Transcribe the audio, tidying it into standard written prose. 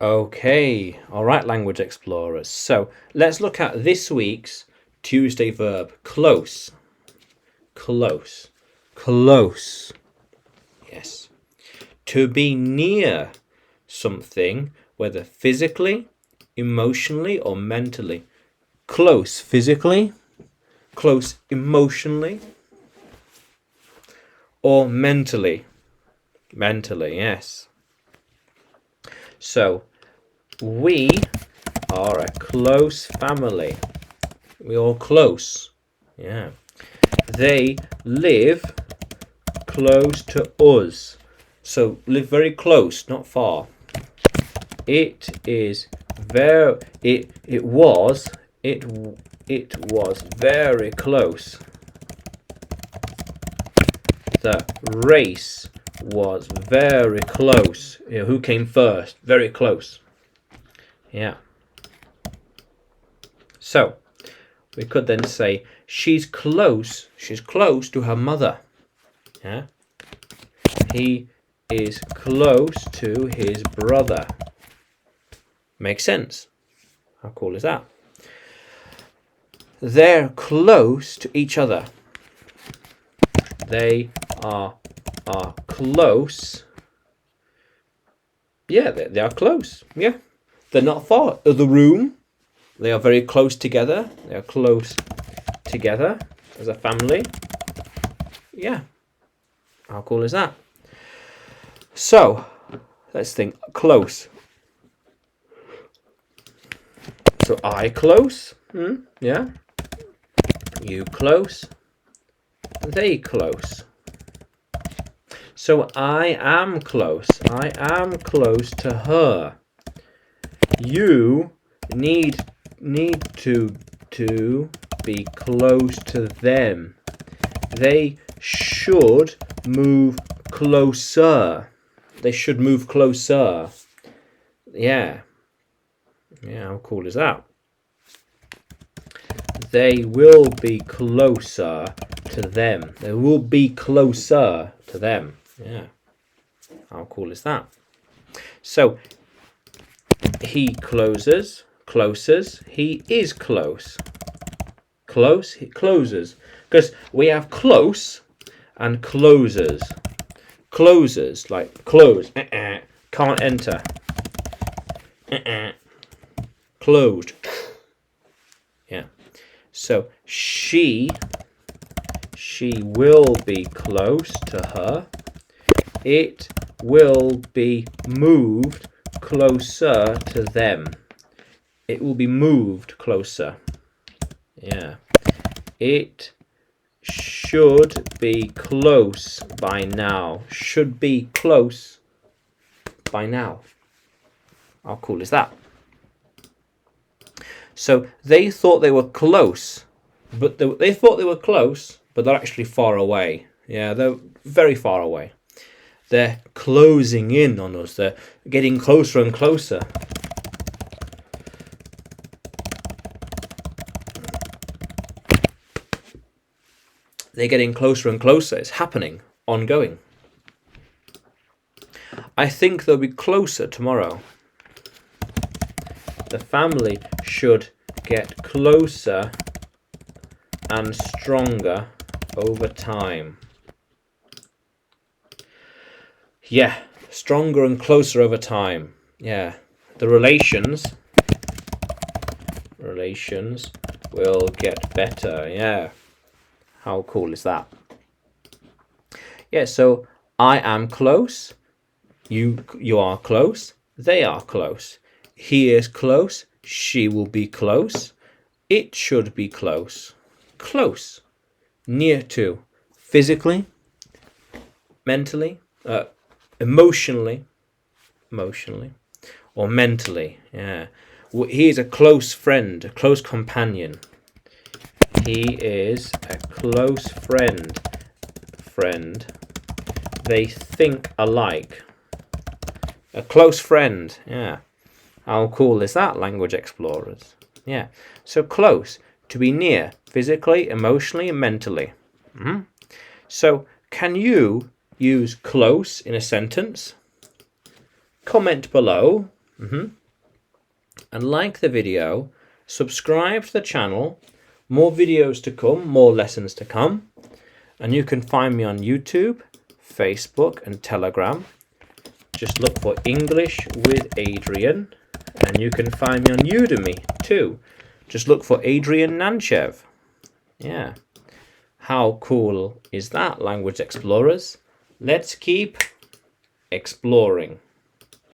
Okay, all right, language explorers. So let's look at this week's Tuesday verb. Close, close, close. Yes. To be near something, whether physically, emotionally, or mentally. Close physically, close emotionally, or mentally. Mentally, yes. So, we are a close family. We're all close. Yeah. They live close to us. So, live very close, not far. It is very. It was. It was very close. The race was very close. You know, who came first? Very close. Yeah. So we could then say she's close. She's close to her mother. Yeah. He is close to his brother. Makes sense. How cool is that? They're close to each other. They are close. Yeah, they are close. Yeah. They're not far. The room. They are very close together. They are close together as a family. Yeah. How cool is that? So, let's think. Close. So, I close. Yeah. You close. They close. So, I am close. I am close to her. You need to be close to them. They should move closer. They should move closer. Yeah. Yeah, how cool is that? They will be closer to them. They will be closer to them. Yeah. How cool is that? So, he closes. He is close. Close, he closes. Because we have close and closes. Closes, like close. Can't enter. Closed. Yeah. So she will be close to her. It will be moved closer to them. It will be moved closer. Yeah. It should be close by now. Should be close by now. How cool is that? So they thought they were close, but they thought they were close, but they're actually far away. Yeah, they're very far away. They're closing in on us. They're getting closer and closer. They're getting closer and closer. It's happening, ongoing. I think they'll be closer tomorrow. The family should get closer and stronger over time. Yeah, stronger and closer over time. Yeah, the relations will get better. Yeah, how cool is that? Yeah, so I am close. You are close. They are close. He is close. She will be close. It should be close. Close. Near to. Physically. Mentally. Emotionally. Or mentally. Yeah. He is a close friend. A close companion. He is a close friend. They think alike. A close friend. Yeah. How cool is that, language explorers? Yeah. So close, to be near, physically, emotionally, and mentally. So can you use close in a sentence? Comment below. And like the video, subscribe to the channel, more videos to come, more lessons to come. And you can find me on YouTube, Facebook and Telegram. Just look for English with Adrian. And you can find me on Udemy too. Just look for Adrian Nanchev. Yeah. How cool is that, Language Explorers? Let's keep exploring.